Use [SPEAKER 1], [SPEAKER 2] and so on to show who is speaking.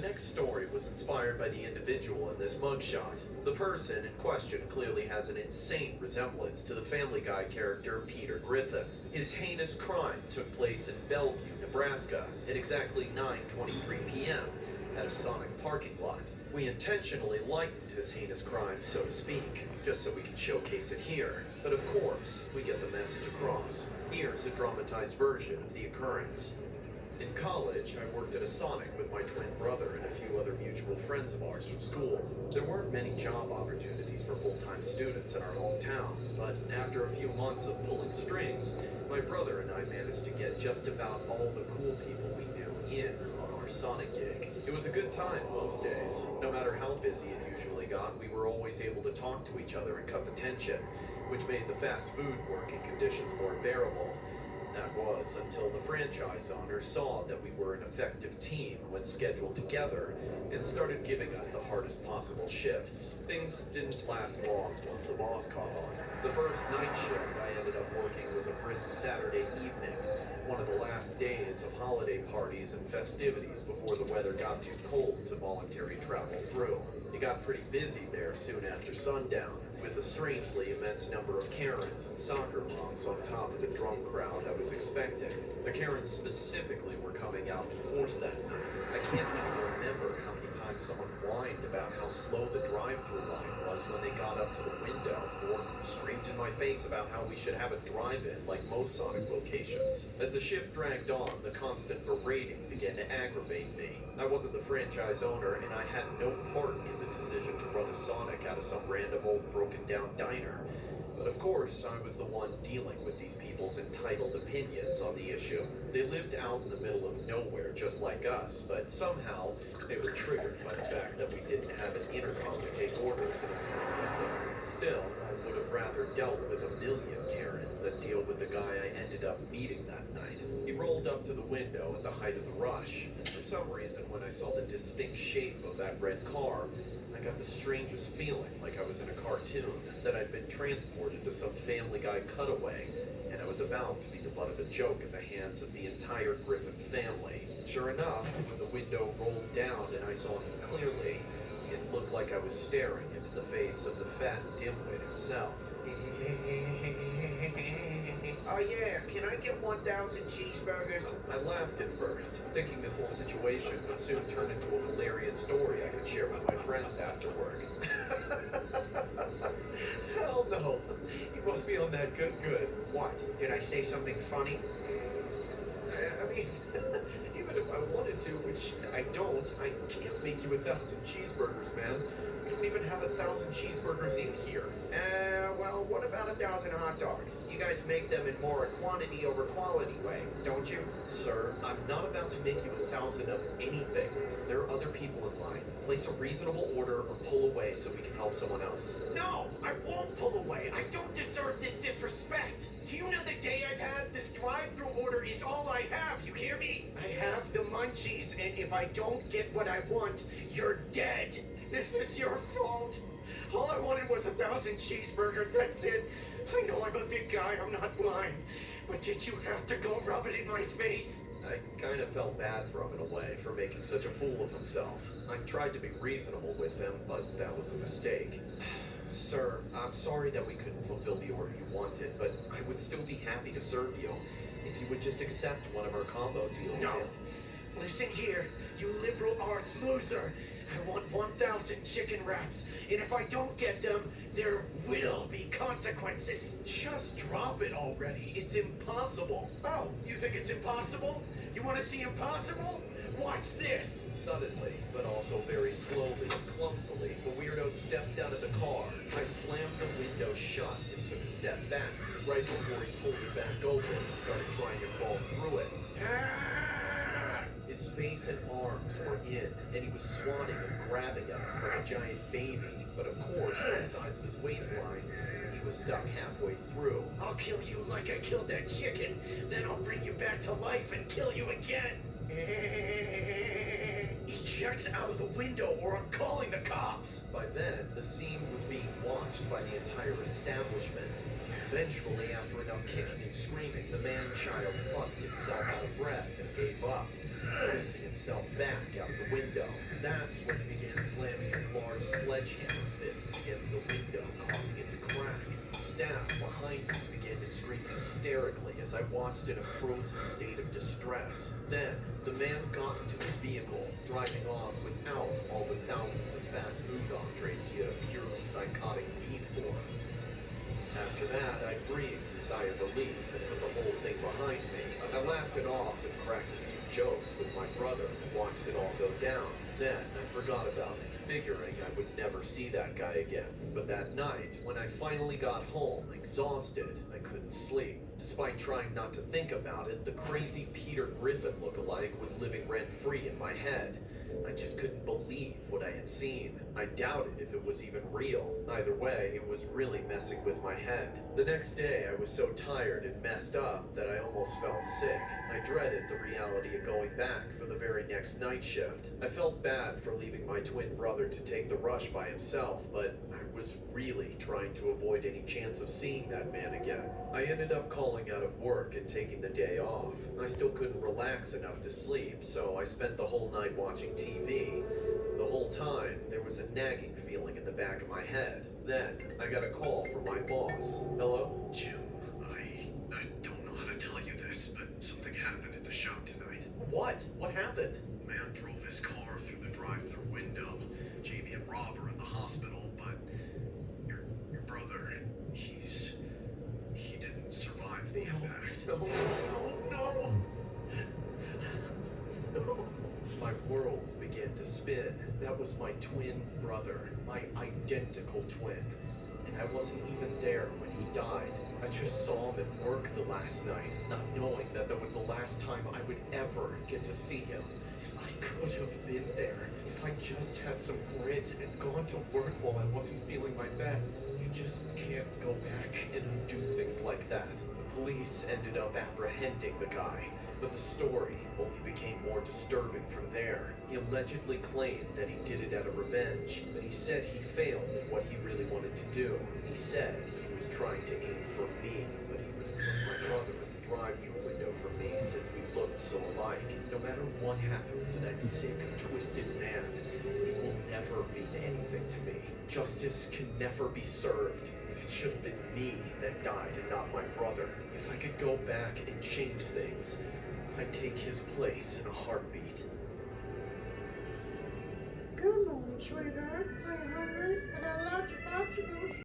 [SPEAKER 1] next story was inspired by the individual in this mugshot. The person in question clearly has an insane resemblance to the Family Guy character Peter Griffin. His heinous crime took place in Bellevue, Nebraska, at exactly 9:23 p.m. at a Sonic parking lot. We intentionally lightened his heinous crime, so to speak, just so we could showcase it here. But of course, we get the message across. Here's a dramatized version of the occurrence. In college, I worked at a Sonic with my twin brother and a few other mutual friends of ours from school. There weren't many job opportunities for full-time students in our hometown, but after a few months of pulling strings, my brother and I managed to get just about all the cool people we knew in on our Sonic gig. It was a good time most days. No matter how busy it usually got, we were always able to talk to each other and cut the tension, which made the fast food working conditions more bearable. That was until the franchise owner saw that we were an effective team when scheduled together and started giving us the hardest possible shifts. Things didn't last long once the boss caught on. The first night shift I ended up working was a brisk Saturday evening, one of the last days of holiday parties and festivities before the weather got too cold to voluntary travel through. It got pretty busy there soon after sundown, with a strangely immense number of Karens and soccer moms on top of the drunk crowd I was expecting. The Karens specifically were coming out in force that night. I can't even remember how many times someone whined about how slow the drive-thru line was when they got up to the window, or screamed in my face about how we should have a drive-in like most Sonic locations. As the shift dragged on, the constant berating began to aggravate me. I wasn't the franchise owner, and I had no part in the decision to run a Sonic out of some random old broken-down diner. But of course, I was the one dealing with these people's entitled opinions on the issue. They lived out in the middle of nowhere just like us, but somehow they were triggered by the fact that we didn't have an intercom to take orders in a window. Still, I would have rather dealt with a million Karens than deal with the guy I ended up meeting that night. He rolled up to the window at the height of the rush, and for some reason, when I saw the distinct shape of that red car, I got the strangest feeling like I was in a cartoon, that I'd been transported to some Family Guy cutaway, and I was about to be the butt of a joke at the hands of the entire Griffin family. Sure enough, when the window rolled down and I saw him clearly, it looked like I was staring into the face of the fat dimwit himself. Oh yeah, can I get 1,000 cheeseburgers? I laughed at first, thinking this whole situation would soon turn into a hilarious story I could share with my friends after work. Hell no, you must be on that good. What, did I say something funny? I mean, even if I wanted to, which I don't, I can't make you 1,000 cheeseburgers, man. We don't even have 1,000 cheeseburgers in here. Well, what about 1,000 hot dogs? You guys make them in more a quantity over quality way, don't you? Sir, I'm not about to make you 1,000 of anything. There are other people in line. Place a reasonable order or pull away so we can help someone else. No, I won't pull away. I don't deserve this disrespect. Do you know the day I've had? This drive-thru order is all I have, you hear me? I have the munchies, and if I don't get what I want, you're dead. This is your fault. All I wanted was 1,000 cheeseburgers, that's it. I know I'm a big guy, I'm not blind. But did you have to go rub it in my face? I kind of felt bad for him in a way, for making such a fool of himself. I tried to be reasonable with him, but that was a mistake. Sir, I'm sorry that we couldn't fulfill the order you wanted, but I would still be happy to serve you if you would just accept one of our combo deals. No. Listen here, you liberal arts loser. I want 1,000 chicken wraps, and if I don't get them, there will be consequences. Just drop it already. It's impossible. Oh, you think it's impossible? You want to see impossible? Watch this. Suddenly, but also very slowly and clumsily, the weirdo stepped out of the car. I slammed the window shut and took a step back, right before he pulled it back open and started trying to crawl through it. His face and arms were in, and he was swatting and grabbing at us like a giant baby. But of course, the size of his waistline, he was stuck halfway through. I'll kill you like I killed that chicken. Then I'll bring you back to life and kill you again. Eject out of the window or I'm calling the cops. By then, the scene was being watched by the entire establishment. Eventually, after enough kicking and screaming, the man-child fussed himself out of breath and gave up. squeezing himself back out the window. That's when he began slamming his large sledgehammer fists against the window, causing it to crack. The staff behind me began to scream hysterically as I watched in a frozen state of distress. Then, the man got into his vehicle, driving off without all the thousands of fast food entrees he had a purely psychotic need for. After that, I breathed a sigh of relief and put the whole thing behind me. I laughed it off and cracked a few jokes with my brother and watched it all go down. Then I forgot about it, figuring I would never see that guy again. But that night, when I finally got home, exhausted, I couldn't sleep. Despite trying not to think about it, the crazy Peter Griffin lookalike was living rent-free in my head. I just couldn't believe what I had seen. I doubted if it was even real. Either way, it was really messing with my head. The next day, I was so tired and messed up that I almost felt sick. I dreaded the reality of going back for the very next night shift. I felt bad for leaving my twin brother to take the rush by himself, but I was really trying to avoid any chance of seeing that man again. I ended up calling out of work and taking the day off. I still couldn't relax enough to sleep, so I spent the whole night watching TV. The whole time, there was a nagging feeling in the back of my head. Then, I got a call from my boss. Hello?
[SPEAKER 2] Jim, I don't know how to tell you this, but something happened at the shop tonight.
[SPEAKER 1] What? What happened?
[SPEAKER 2] Man drove his car through the drive-thru window. Jamie and Rob are in the hospital, but your brother, he didn't survive the impact.
[SPEAKER 1] No, no, no. No. My world began to spin. That was my twin brother, my identical twin. And I wasn't even there when he died. I just saw him at work the last night, not knowing that that was the last time I would ever get to see him. I could have been there if I just had some grit and gone to work while I wasn't feeling my best. You just can't go back and undo things like that. The police ended up apprehending the guy, but the story only became more disturbing from there. He allegedly claimed that he did it out of revenge, but he said he failed at what he really wanted to do. He said he was trying to aim for me, but he mistook my brother in the drive-thru window for me since we looked so alike. No matter what happens to that sick, twisted man, he will never mean anything to me. Justice can never be served. If it should have been me that died and not my brother, if I could go back and change things, I'd take his place in a heartbeat.
[SPEAKER 3] Good morning, sweetheart.